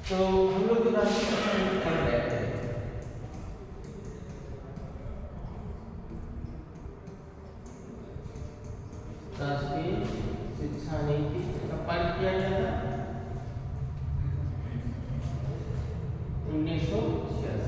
तो हम लोग जो राष्ट्रीय शिक्षा नीति पढ़ रहे थे, राष्ट्रीय शिक्षा नीति कब पारित किया गया था? 1986।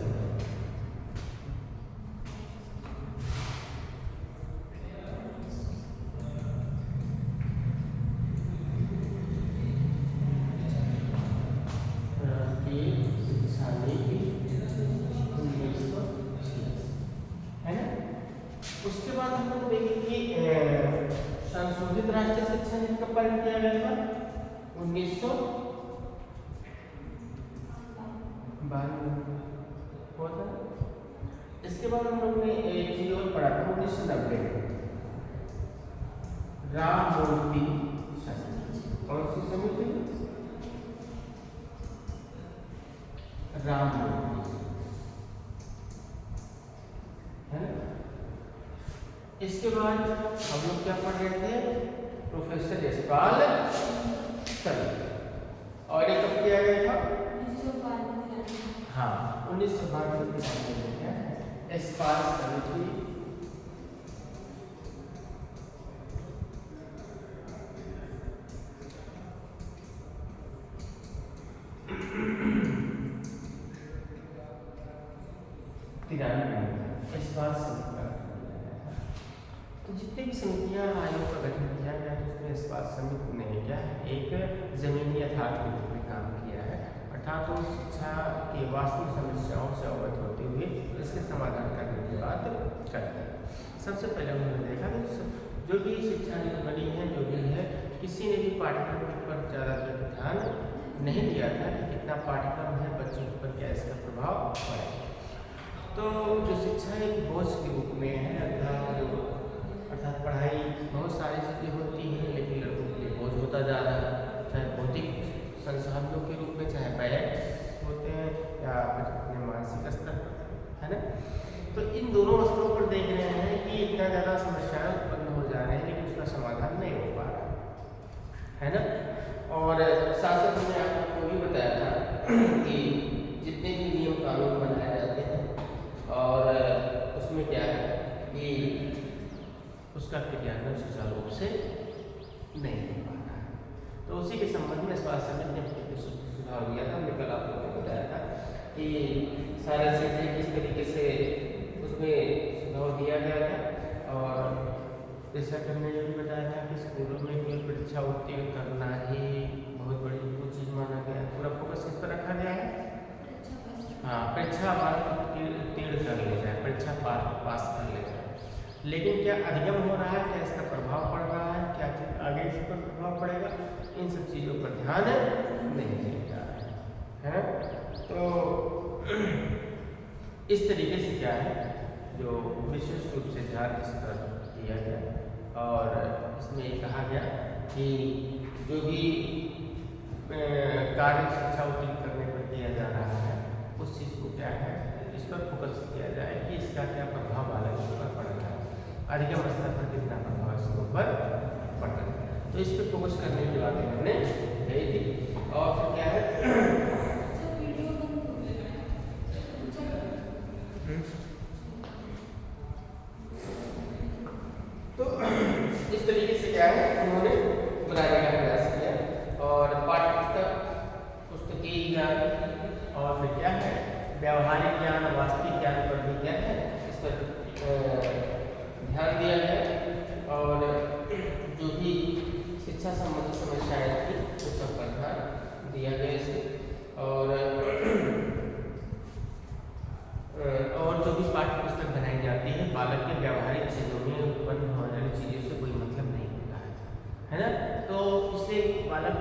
उसके बाद हम लोग देखेंगे कि संशोधित राष्ट्रीय शिक्षा नीति कब पारित किया गया था? 1952। इसके बाद हम लोग ने एक चीज और पढ़ा था 1990 राममूर्ति समिति। कौन सी समिति? राममूर्ति, है ना। इसके बाद हम लोग क्या पढ़ रहे थे? प्रोफेसर यशपाल समिति। और ये कब किया गया था? 1992। हाँ, 1992 में यशपाल समिति। यशपाल समिति। तो जितने भी समितियां आयोग का गठन किया गया है उसमें यशपाल समिति ने क्या एक जमीनी यथार्थ के रूप में काम किया है, अर्थात वो शिक्षा की वास्तविक समस्याओं से अवगत होते हुए इसके समाधान करने की बात करते हैं। सबसे पहले उन्होंने देखा कि जो भी शिक्षा नीति बनी है, जो भी है, किसी ने भी पाठ्यक्रम पर ज़्यादातर ध्यान नहीं दिया था कि कितना पाठ्यक्रम है, बच्चों पर क्या इसका प्रभाव पड़ेगा। तो जो शिक्षा एक बोझ के रूप में है, अर्थात पढ़ाई बहुत सारी चीज़ें होती हैं, लेकिन लड़कों के लिए बोझ होता जा रहा है, चाहे भौतिक संसाधनों के रूप में, चाहे बैग होते हैं या फिर अपने मानसिक स्तर पर, है ना। तो इन दोनों स्तरों पर देख रहे हैं कि इतना ज़्यादा समस्याएं उत्पन्न हो जा रही हैं, लेकिन उसका समाधान नहीं हो पा रहा है ना। और शासक ने आपको भी बताया था कि जितने भी नियम कानून बनाए जाते हैं और उसमें क्या है कि उसका क्रियान्वयन सुचारू रूप से नहीं हो पा रहा है। तो उसी के संबंध में यशपाल समिति ने सुझाव दिया था। हमने कल आप लोगों को बताया था कि सारे चीज़ें किस तरीके से उसमें सुझाव दिया गया था। और जैसा कि हमने ये भी बताया था कि स्कूलों में केवल परीक्षा उत्तीर्ण करना ही बहुत बड़ी चीज़ माना गया, पूरा फोकस किस पर रखा गया है? हाँ, परीक्षा उत्तीर्ण कर ले जाए, परीक्षा पास कर ले जाए। लेकिन क्या अधिगम हो रहा है, क्या इसका प्रभाव पड़ रहा है, क्या आगे इस पर प्रभाव पड़ेगा, इन सब चीज़ों पर ध्यान नहीं दिया जा रहा है ना। तो इस तरीके से क्या है जो विशेष रूप से ध्यान इस पर दिया गया और इसमें ये कहा गया कि जो भी कार्य शिक्षा उत्तीर्ण करने पर किया जा रहा है उस चीज़ को क्या है इस पर फोकस किया जाए कि इसका क्या प्रभाव बालकों पर पड़ रहा है, अधिगम स्तर पर कितना प्रभाव इसके ऊपर पड़ रहा है। तो इस पर फोकस करने की बात इन्होंने कही थी। और फिर क्या है तो इस तरीके से क्या है उन्होंने बनाने का प्रयास किया और पाठ्य पुस्तकीय ज्ञान और फिर क्या है व्यावहारिक ज्ञान, वास्तविक ज्ञान पर भी क्या है इस पर ध्यान दिया गया। और जो भी शिक्षा संबंधी समस्याएं थी उस सब पर ध्यान दिया गया इसे। और जो भी पाठ्य पुस्तक बनाई जाती है बालक के व्यावहारिक चीज़ों में उत्पन्न होने वाली चीज़ों से कोई मतलब नहीं होता है ना। तो इसलिए बालक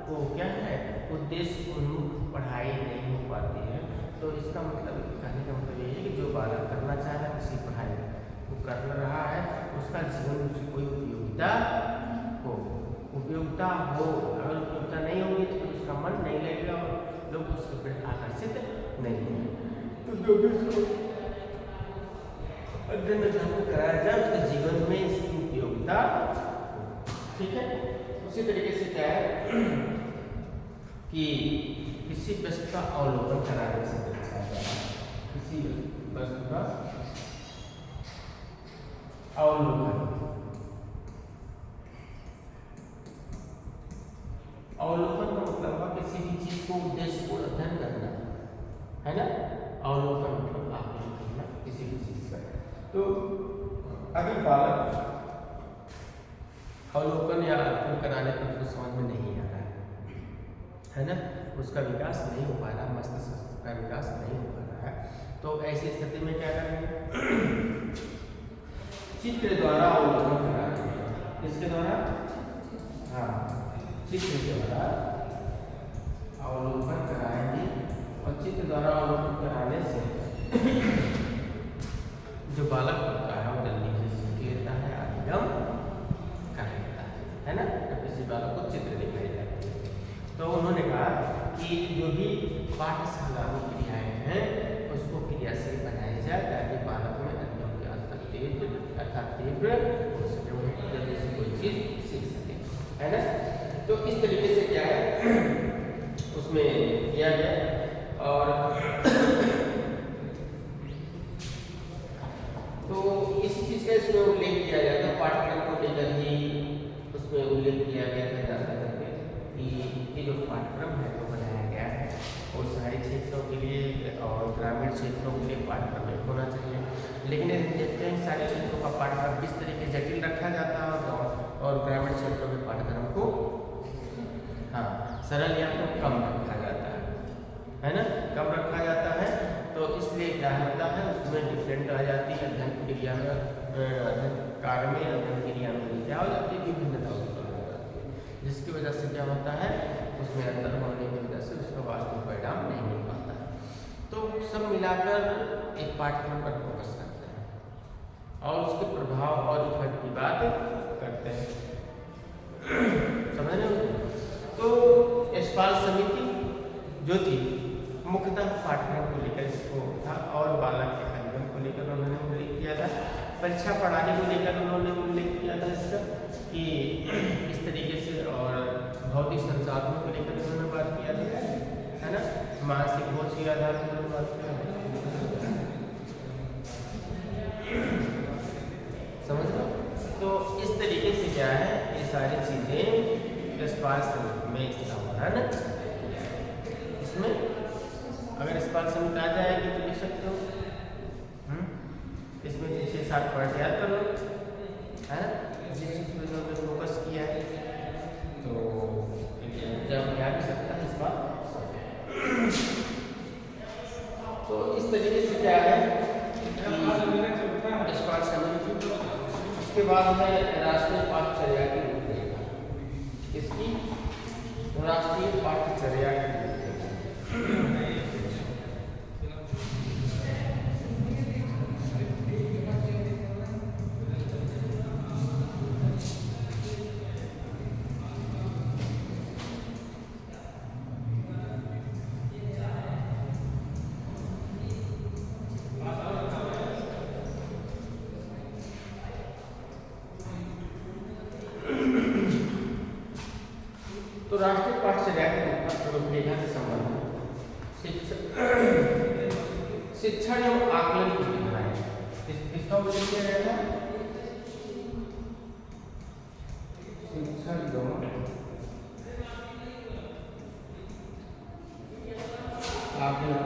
को क्या है उद्देश्य उन्मुख पढ़ाई नहीं हो पाती है। तो इसका मतलब कहने का मतलब ये है कि जो बालक करना चाह रहा है किसी पढ़ाई वो कर रहा है, उसका जीवन में कोई उपयोगिता हो। अगर उपयोगिता नहीं होगी तो उसका मन नहीं लगेगा और लोग उसके प्रति आकर्षित नहीं होंगे। तो जो भी उसको अध्ययन कराया जाए उसके जीवन में इसकी उपयोगिता हो। ठीक है। उसी तरीके से क्या है कि किसी वस्तु का अवलोकन कराने से दर्शाया जाता है। किसी वस्तु का अवलोकन, अवलोकन का मतलब हुआ किसी भी चीज को उद्देश्यपूर्ण अध्ययन करना, है ना। अवलोकन मतलब आकलन करना किसी भी चीज का। तो अगर बालक अवलोकन या अध्ययन कराने पर उसको समझ में नहीं आ रहा है ना, उसका विकास नहीं हो पा रहा, मस्तिष्क का विकास नहीं हो पा रहा है, तो ऐसी स्थिति में क्या करेंगे? चित्र द्वारा अवलोकन कराएंगे। किसके द्वारा? हाँ, चित्र द्वारा अवलोकन कराएंगे। और चित्र द्वारा अवलोकन कराने से जो बालक होता है वो जल्दी से सीख लेता है, अधिगम कर लेता है ना। जब किसी बालक को चित्र दिखाई जाती है तो उन्होंने कहा कि जो भी पाठशाला में क्रियाएं हैं उसको क्रियाशील बनाया जाए ताकि बालक में अधिगम की अवस्था तेज अर्थात तीव्र हो सके, वो जल्दी से कोई चीज सीख सके, है ना। तो इस तरीके से क्या है उसमें किया गया। और तो इसी चीज का इसमें उल्लेख किया गया था, पाठ्यक्रम को लेकर ही उसमें उल्लेख किया गया था ज्यादा करके कि जो पाठ्यक्रम है वो बनाया गया है वो शहरी क्षेत्रों के लिए और ग्रामीण क्षेत्रों के लिए पाठ्यक्रम एक होना चाहिए। लेकिन देखते हैं शहरी क्षेत्रों का पाठ्यक्रम किस तरीके जटिल रखा जाता है और ग्रामीण क्षेत्रों के पाठ्यक्रम को हाँ सरल या तो कम रखा जाता है ना, कम रखा जाता है। तो इसलिए क्या होता है उसमें डिफरेंट आ जाती है, अध्ययन क्रिया में अध्ययन कार्य में अध्ययन क्रिया में क्या हो जाती है, विभिन्नता उत्पन्न हो जाती है, जिसकी वजह से क्या होता है उसमें अंतर होने की वजह से उसका वास्तविक परिणाम नहीं मिल पाता है। तो सब मिलाकर एक पाठ्यक्रम पर फोकस करते हैं और उसके प्रभाव और इफेक्ट की बात करते हैं, समझ रहे हो। तो यशपाल समिति जो थी मुख्यतः पाठ्यक्रम को लेकर इसको था और बालक के अधिगम को लेकर उन्होंने उल्लेख किया था। परीक्षा प्रणाली को लेकर उन्होंने उल्लेख किया था इसका कि इस तरीके से, और भौतिक संसाधनों को लेकर उन्होंने बात किया था, है ना। मानसिक बोझ के आधार पर उन्होंने बात किया, समझ लो। तो इस तरीके से क्या है ये सारी चीजें यशपाल समिति में इसका वर्णन, इसमें अगर यशपाल समिति आ जाएगी तो लिख सकते हो, इसमें से 6-7 पॉइंट याद कर लो, है ना। जिस चीज पर लोगों ने फोकस किया है तो जब याद कर सकता है इस बात। तो इस तरीके से क्या है यशपाल समिति। उसके बाद है राष्ट्रीय पाठ्यचर्या की रूपरेखा। इसकी राष्ट्रीय पाठ्यचर्या की रूपरेखा तो राष्ट्रीय पाठ्यचर्या के रूपरेखा के संबंध में शिक्षण एवं आकलन की विधाएं किसका उल्लेख किया गया था? शिक्षण एवं आकलन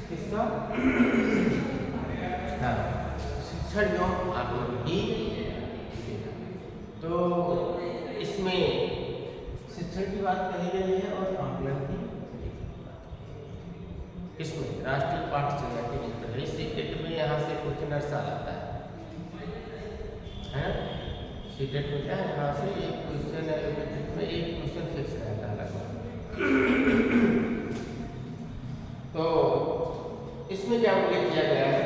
किसका? शिक्षण एवं आकलन की। तो इसमें शिक्षण की बात कही गई है और आकलन की। इसमें राष्ट्रीय पाठ्यचर्या की निष्पत्ति सीटेट में यहाँ से क्वेश्चन साल आता है ना। सीटेट में क्या है यहाँ से एक क्वेश्चन में एक क्वेश्चन फिक्स रहता है लगभग। तो इसमें क्या उल्लेख किया गया है?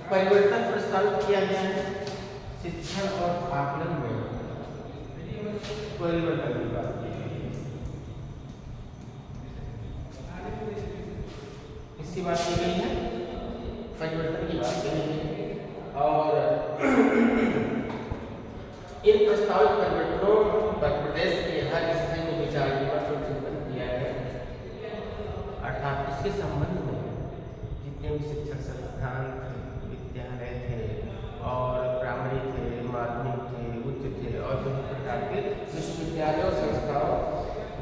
परिवर्तन प्रस्तावित किया गया है शिक्षण और आकलन में, परिवर्तन की बात की गई है, इसकी बात की गई है, परिवर्तन की बात की गई है। और इन प्रस्तावित परिवर्तनों पर प्रदेश के हर हिस्से में विचार विमर्श और चिंतन किया गया। अर्थात इसके संबंध में जितने भी शिक्षण संस्थान थे, विद्यालय थे और प्राइमरी थे, माध्यमिक थे, उच्च थे और विभिन्न प्रकार के विश्वविद्यालयों, संस्थाओं,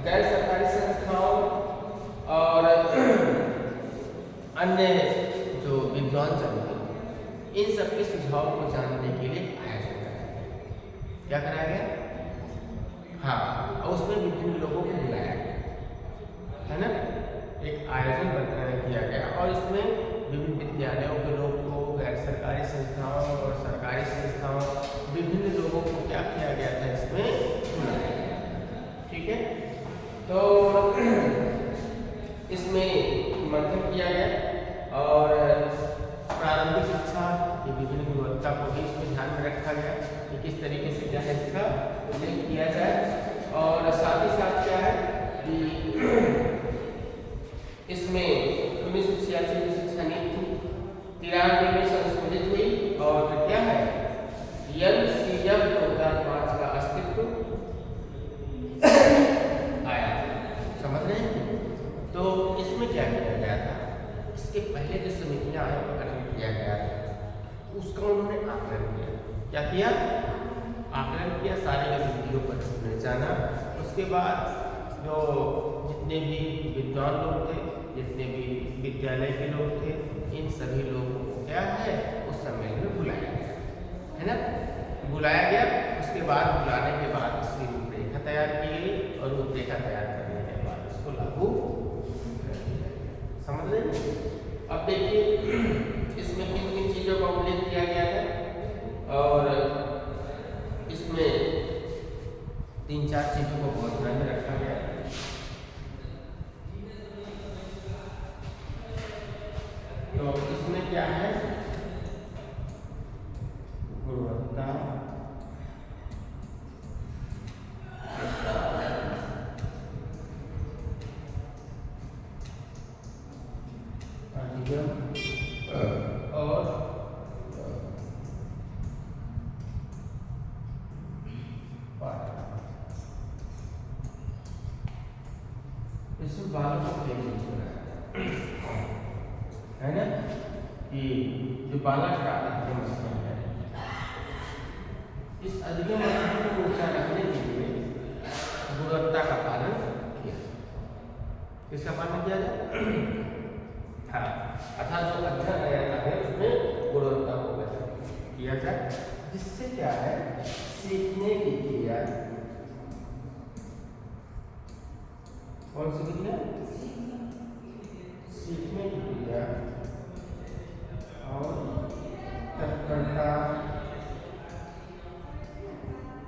गैर सरकारी संस्थाओं और अन्य जो विद्वान जन थे, इन सबके सुझाव को जानने के लिए आयोजन कराया गया। क्या कराया गया? हाँ, और उसमें विभिन्न लोगों को बुलाया गया, है ना। एक आयोजन किया गया और इसमें विभिन्न विद्यालयों के लोग को, गैर सरकारी संस्थाओं और सरकारी संस्थाओं, विभिन्न लोगों को क्या किया गया था, इसमें बुलाया गया। ठीक है, तो इसमें मंथन किया गया और प्रारंभिक शिक्षा की विभिन्न गुणवत्ता को भी इसमें ध्यान में रखा गया कि किस तरीके से क्या है इसका उल्लेख किया जाए। और साथ ही साथ क्या है कि इसमें 1986 की शिक्षा नीति 93 में संशोधित हुई और फिर क्या है NCF 2005 का अस्तित्व आया। समझ रहे हैं? तो इसमें क्या किया गया था, इसके पहले जो समितियां आयोग का गठन किया गया था उसका उन्होंने आकलन किया। क्या किया? आकलन किया, सारी गतिविधियों पर उन्होंने जाना। उसके बाद जो जितने भी विद्वान लोग थे, जितने भी विद्यालय के लोग थे, इन सभी लोगों को क्या है उस सम्मेलन में बुलाया गया, है ना। बुलाया गया, उसके बाद बुलाने के बाद इसकी रूपरेखा तैयार की गई और रूपरेखा तैयार करने के बाद इसको लागू कर दिया। समझ रहे? अब देखिए इसमें किन किन चीज़ों का उल्लेख किया गया है और इसमें 3-4 चीज़ों को बहुत ध्यान में रखा गया है। तो इसमें क्या है, गुणवत्ता, और इसमें बालों को है ना कि जो बालक का अधिगम स्थान है, इस अधिगम स्थान को ऊंचा रखने के लिए गुणवत्ता का पालन किया जाए। किसका पालन किया जाए? हाँ, अर्थात जो अध्ययन है उसमें गुणवत्ता को किया जाए, जिससे क्या है सीखने की क्रिया, कौन सी क्रिया? सीखने की क्रिया और तत्परता,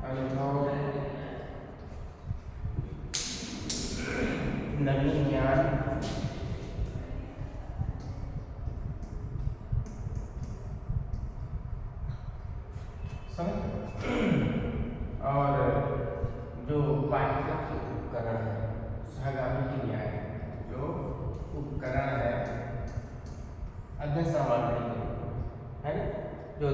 अनुभव, नवीन ज्ञान, और जो पाठ्यक्रम के उपकरण है, सहगामी क्रिया है, जो उपकरण है अध्ययन सामग्री है ना, जो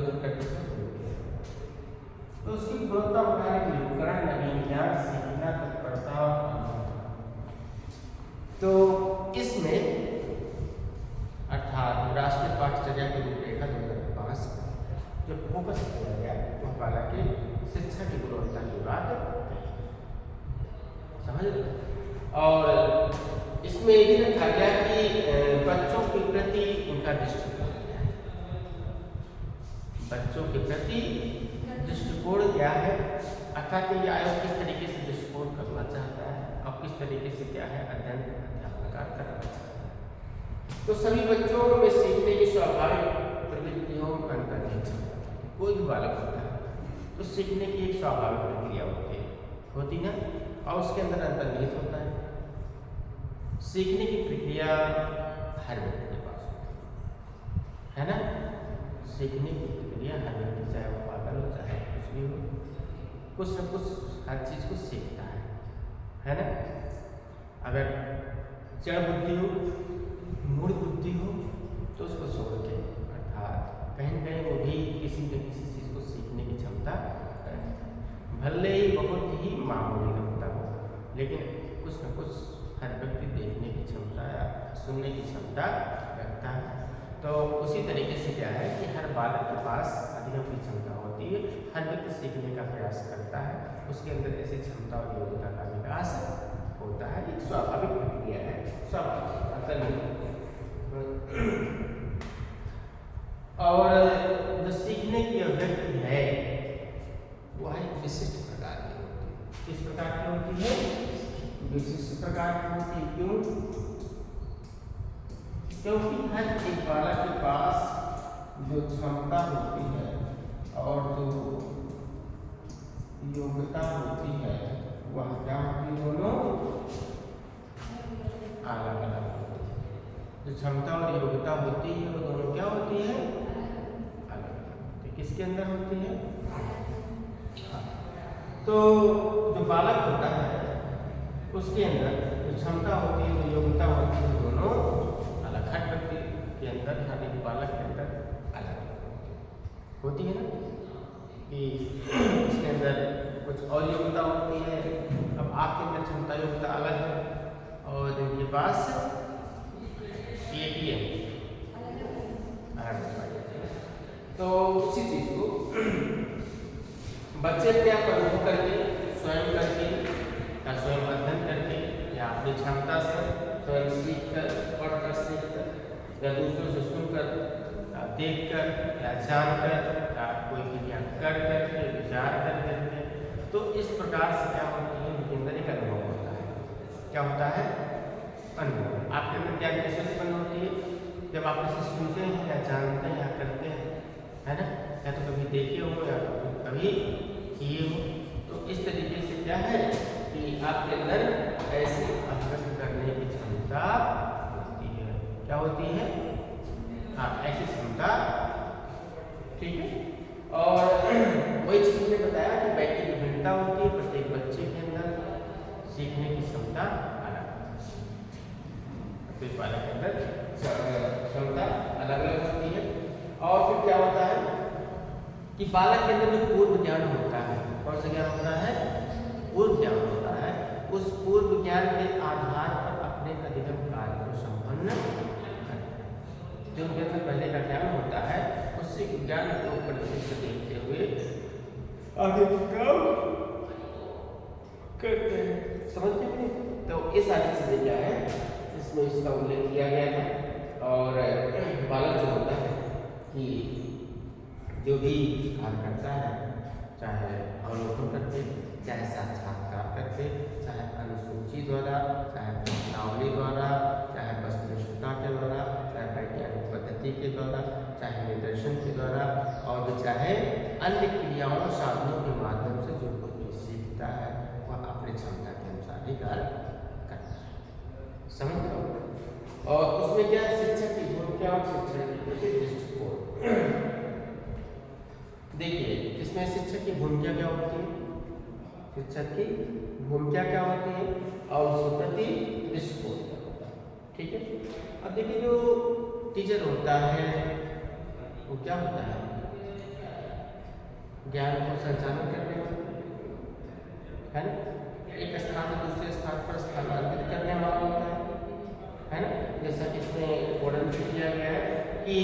तो उसकी गुणवत्ता बढ़ाने के लिए उपकरण, नवीन ज्ञान, सीखना, तत्परता। तो इसमें अर्थात राष्ट्रीय पाठ्यचर्या की रूपरेखा 2005 जो फोकस किया गया वो हालांकि शिक्षा की गुणवत्ता की बात समझ। और इसमें ये भी रखा गया कि बच्चों के प्रति उनका दृष्टिकोण क्या है, बच्चों के प्रति दृष्टिकोण क्या है, अर्थात ये आयोग किस तरीके से दृष्टिकोण करना चाहता है और किस तरीके से क्या है अध्ययन अध्यापन करना चाहता है। तो सभी बच्चों में सीखने की स्वाभाविक प्रवृत्तियों में अंतर नहीं चलता। कोई भी बालक होता है तो सीखने की एक स्वाभाविक प्रक्रिया होती ना, और उसके अंदर अंतर्निहित होता है। सीखने की प्रक्रिया हर व्यक्ति के पास होती है ना। सीखने की प्रक्रिया हर व्यक्ति, चाहे वो पागल हो चाहे कुछ भी हो, कुछ न कुछ हर चीज़ को सीखता है ना। अगर जड़ बुद्धि हो, मूढ़ बुद्धि हो तो उसको छोड़ के अर्थात कहीं न कहीं वो भी किसी न किसी चीज़ को सीखने की क्षमता है। भले ही बहुत ही मामूली रखता हो, लेकिन कुछ न कुछ हर व्यक्ति देखने की क्षमता या सुनने की क्षमता रखता है। तो उसी तरीके से क्या है कि हर बालक के पास अधिगम की क्षमता होती है, हर व्यक्ति सीखने का प्रयास करता है, उसके अंदर ऐसी क्षमता और योग्यता का विकास होता है। एक स्वाभाविक प्रक्रिया है, स्वाभाविक। और जो सीखने की अभिव्यक्ति है वह एक विशिष्ट प्रकार की होती है। किस प्रकार की होती है? विशिष्ट प्रकार की होती है। क्यों? क्योंकि हर एक बालक के पास जो क्षमता होती है और जो योग्यता होती है वह क्या होती है? दोनों अलग अलग होती है। जो क्षमता और योग्यता होती है वो दोनों क्या होती है? अलग अलग। तो किसके अंदर होती है? तो जो बालक होता है उसके अंदर जो क्षमता होती है, जो योग्यता होती है, दोनों अलग। हर व्यक्ति के अंदर, हर एक बालक के अंदर अलग अलग होती है ना, कि उसके अंदर कुछ और योग्यता होती है। अब आपके अंदर क्षमता योग्यता अलग है और जिनके पास एक ही है तो उसी चीज को बच्चे अपने आप अनुभव करके, स्वयं करके या स्वयं अध्ययन करके या अपनी क्षमता से स्वयं सीख कर, पढ़ कर, सीख कर या दूसरों से सुनकर या देख कर या जान कर या कोई क्रिया कर करके, विचार कर करके, तो इस प्रकार से क्या होती है? उनके अंदर एक अनुभव होता है। क्या होता है? अनुभव। आपके अंदर ज्ञान कैसे उत्पन्न होती है? जब आप इसे सुनते हैं या जानते हैं या करते हैं, है ना, या तो कभी देखे हो या कभी किए हो। तो इस तरीके से क्या है कि आपके अंदर ऐसे अध्ययन करने की क्षमता होती है। क्या होती है? हाँ, ऐसी क्षमता। ठीक है। और वही चीज मैंने बताया कि व्यक्ति की भिन्नता होती है, प्रत्येक बच्चे के अंदर सीखने की क्षमता अलग, प्रत्येक बालक के अंदर क्षमता अलग अलग होती है। और फिर क्या होता है कि बालक के अंदर जो पूर्व ज्ञान होता है, कौन सा ज्ञान होता है? पूर्व ज्ञान होता है। उस पूर्व ज्ञान के आधार पर अपने अधिगम कार्य को संपन्न करते हैं। जो उनके अंदर पहले का ज्ञान होता है उसी ज्ञान को परिदृश्य देखते हुए आगे काम करते हैं। समझते हैं? तो ये सारी चीजें क्या है इसमें इसका उल्लेख किया गया था। और बालक जो होता है कि जो भी कार्य करता है, चाहे अवलोकन करके, चाहे साक्षात्कार करके, चाहे अनुसूची द्वारा, चाहे प्रश्नावली द्वारा, चाहे वस्तुनिष्ठता के द्वारा, चाहे वैज्ञानिक पद्धति के द्वारा, चाहे निदर्शन के द्वारा, और चाहे अन्य क्रियाओं साधनों के माध्यम से जो कुछ भी सीखता है वह अपनी क्षमता के अनुसार ही कार्य करता है। समझ लो। और उसमें क्या है? शिक्षक की भूमिका और शिक्षण के प्रति दृष्टिकोण। देखिए, इसमें शिक्षक की भूमिका क्या होती है? शिक्षक की भूमिका क्या होती है और उसके प्रति दृष्टिकोण क्या होता है? ठीक है। अब देखिए, जो टीचर होता है वो क्या होता है? ज्ञान को संचालन करने वाला, है ना, एक स्थान से दूसरे स्थान पर स्थानांतरित करने वाला होता है ना। जैसा कि इसमें वर्णन किया गया है कि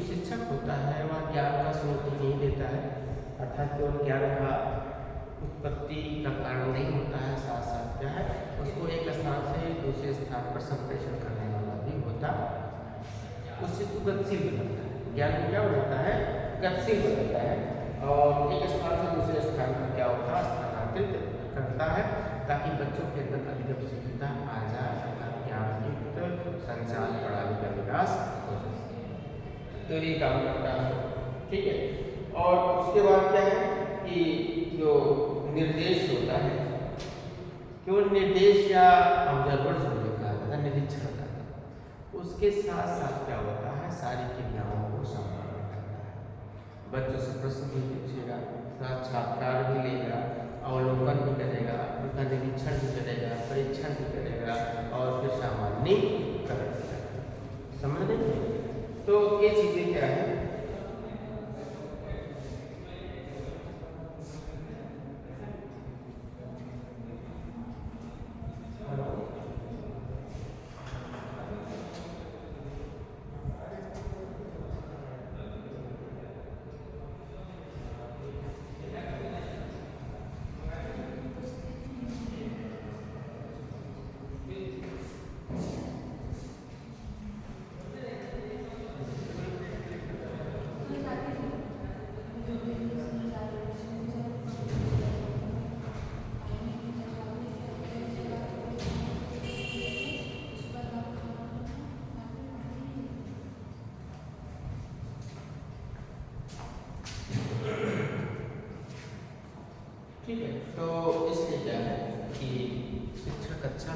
शिक्षक होता है वह ज्ञान का स्रोत नहीं देता है, अर्थात केवल ज्ञान का उत्पत्ति का कारण नहीं होता है, साथ साथ क्या है उसको एक स्थान से दूसरे स्थान पर संप्रेषण करने वाला भी होता है। उस चीज को गतिशील बनाता है। ज्ञान क्या बनाता है? गतिशील बनाता है और एक स्थान से दूसरे स्थान पर क्या होता है? स्थानांतरित करता है ताकि बच्चों के अंदर अधिक सुविधा आ जाए तथा ज्ञान युक्त संचार प्रणाली का विकास हो सके। तो ये काम करता है। ठीक है। और उसके बाद क्या है कि जो निर्देश होता है, केवल निर्देश या ऑब्जर्वर जो कहा जाता है, निरीक्षण करता है, उसके साथ साथ क्या होता है? सारी क्रियाओं को संपन्न करता है। बच्चों से प्रश्न भी पूछेगा, साक्षात्कार भी लेगा, अवलोकन भी करेगा, उनका निरीक्षण भी करेगा, परीक्षण भी करेगा और फिर सामान्यीकरण करेगा। समझ रहे? तो ये चीजें क्या है?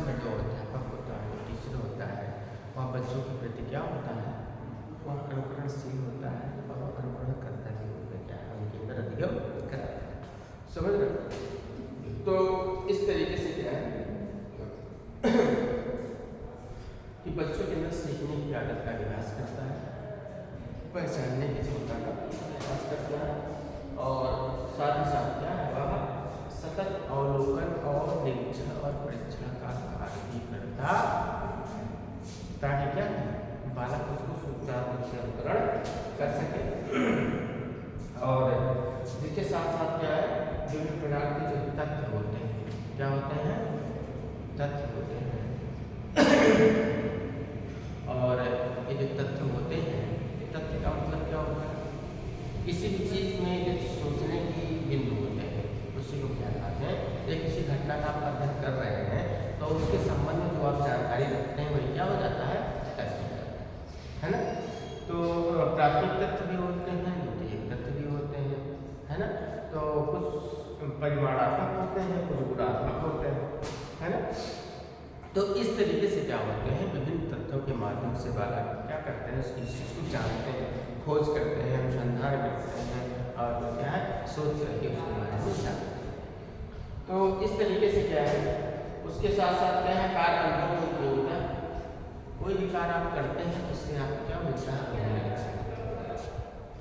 में जो अध्यापक होता है, टीचर होता है, वह बच्चों के प्रति क्या होता है, वह अनुकरणशील होता है और अनुकरण करता है, उनमें क्या है, उनके अंदर अधिगम कराता है। समझ रहे? तो इस तरीके से क्या है कि बच्चों के अंदर सीखने की आदत का विकास करता है, पहचानने की क्षमता का विकास करता है, और साथ ही साथ क्या है, वह सतत अवलोकन और निरीक्षण और परीक्षण का कार्य भी करता है, ताकि क्या बालक उसको सुचारू रूप से अनुकरण कर सके। और इसके साथ साथ क्या है, विभिन्न प्रकार के जो तथ्य होते हैं, क्या होते हैं, तथ्य होते हैं, और ये जो तथ्य होते हैं, तथ्य का मतलब क्या होता है, किसी भी चीज में जो सोचने की बिंदु होते हैं उसी को क्या कहते हैं। एक किसी घटना का आप अध्ययन कर रहे हैं तो उसके संबंध में जो आप जानकारी रखते हैं वही क्या हो जाता है, तथ्य, है ना। तो प्राथमिक तथ्य भी होते हैं, द्वितीयक तथ्य भी होते हैं, है ना। तो कुछ परिमाणात्मक होते हैं, कुछ गुणात्मक होते हैं, है ना। तो इस तरीके से क्या होते हैं, विभिन्न तथ्यों के माध्यम से बालक क्या करते हैं, उस चीज को जानते हैं, खोज करते हैं, अनुसंधान करते हैं, और क्या है, सोच करके उसके बारे में जानते हैं। तो इस तरीके से क्या है, उसके साथ साथ क्या है, कार्य अनुभव में उपयोगिता, कोई भी कार्य आप करते हैं उससे आपको क्या मिलता है,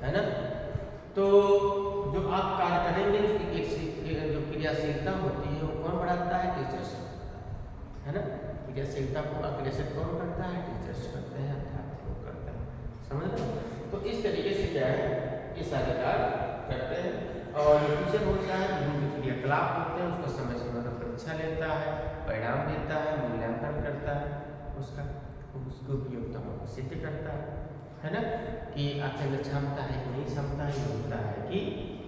है ना। तो जो आप कार्य करेंगे उसकी एक जो क्रियाशीलता होती है वो कौन बढ़ाता है, टीचर्स, है ना। क्रियाशीलता को अग्रेसित कौन करता है, टीचर्स करते हैं, अध्यापक लोग करते हैं, समझ लो। तो इस तरीके से क्या है, ये सारे कार्य करते हैं। और टीचर होता है, विभिन्न क्रियाकलाप होते हैं, उसको समय समय पर परीक्षा लेता है, परिणाम देता है, मूल्यांकन करता है, उसका उसकी उपयोगिता को सिद्ध करता है ना, कि आपके अंदर क्षमता है कि नहीं, क्षमता है, योग्यता है कि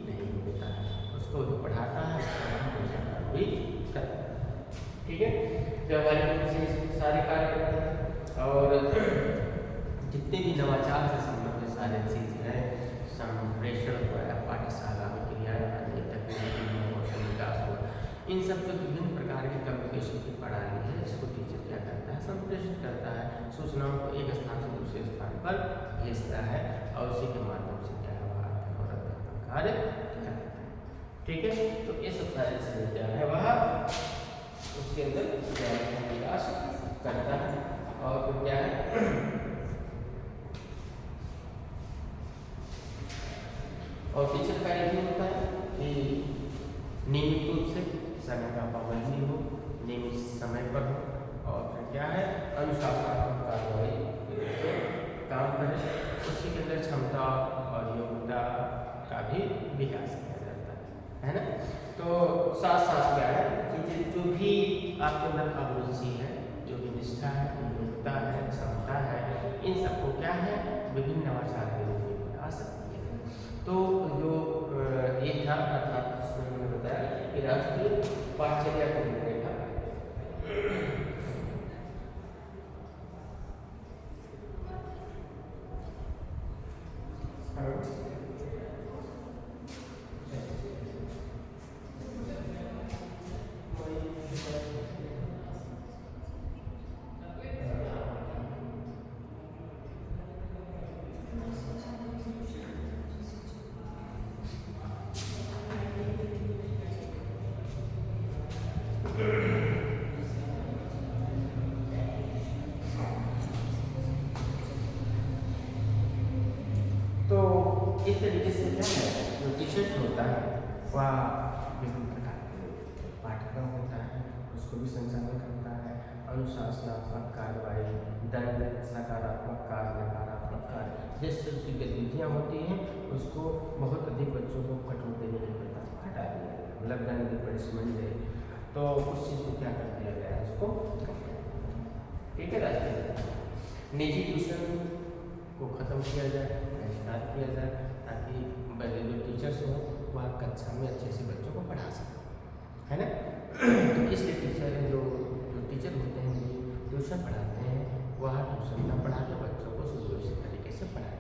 नहीं योग्यता है, उसको जो पढ़ाता है उसका भी करता है, ठीक है। व्यवहारिक रूप से सारे कार्य करते हैं, और जितने भी नवाचार से संबंधित सारे चीज़ हैं, संप्रेषण हुआ है, पाठशाला में क्रियाएं, तकनीकी कौशल विकास हुआ, इन सब जो विभिन्न प्रकार की कम्युनिकेशन की प्रणाली है, इसको टीचर क्या करता है, संप्रेषित करता है, सूचनाओं को एक स्थान से दूसरे स्थान पर भेजता है, और उसी के माध्यम से क्या है, वह और अध्यापन कार्य करता है, ठीक है। तो ये सब सारी चीजें क्या है, वह उसके अंदर ज्ञान का विकास करता है। और फिर क्या है, और टीचर का ये होता है कि नियमित रूप से समय का पाबंदी हो, नियमित समय पर हो, और फिर क्या है, अनुशासनात्मक कार्रवाई काम करें, उसी के अंदर क्षमता और योग्यता का भी विकास किया जाता है ना। तो साथ साथ क्या है कि जो भी आपके अंदर अभिरुचि है, जो भी निष्ठा है, योग्यता है, क्षमता है, इन सबको क्या है, विभिन्न नवाचार के रूप में बना सकती है। तो जो ये था, अर्थात जिसमें हमने बताया कि राष्ट्रीय पाठचर्या को रूपरेखा, इस तरीके से क्या है, जो टीचर होता है वह विभिन्न प्रकार के पाठ्यक्रम होता है, उसको भी संचालन करता है, अनुशासनात्मक कार्रवाई, दंड, सकारात्मक कार्य, नकारात्मक कार्य, जैसे उसकी गतिविधियाँ होती हैं उसको बहुत अधिक बच्चों को कठोर देने की प्रथा हटा दिया गया, मतलब दंड पनिशमेंट दे, तो उस चीज़ को क्या कर दिया गया है, उसको, ठीक है। राष्ट्रीय निजी ट्यूशन को ख़त्म किया जाए, बहिष्कार किया जाए, ताकि जो टीचर्स हो वह कक्षा में अच्छे से बच्चों को पढ़ा सकें, है ना। तो इसलिए टीचर जो टीचर होते हैं, जो ट्यूशन पढ़ाते हैं, वह ट्यूशन ना पढ़ा के बच्चों को सुदूर तरीके से पढ़ाए,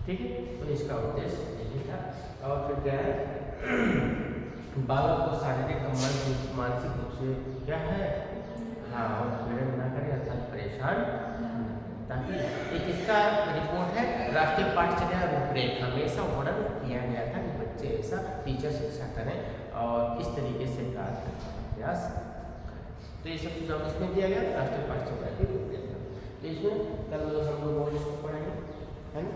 ठीक है। तो इसका उद्देश्य यही था। और फिर क्या है बालक को शारीरिक और मानसिक रूप से क्या है, हाँ, और पीड़न ना करे अर्थात परेशान न करे। ताकि एक इसका रिपोर्ट है राष्ट्रीय पाठ्यचर्या रूपरेखा में ऐसा वर्णन किया गया था कि बच्चे ऐसा टीचर शिक्षा करें और इस तरीके से कार्य करने का प्रयास करें। तो ये सब चीज़ इसमें दिया गया राष्ट्रीय पाठ्यचर्या की रूपरेखा। तो इसमें कल हम लोग और इसको पढ़ेंगे, है ना।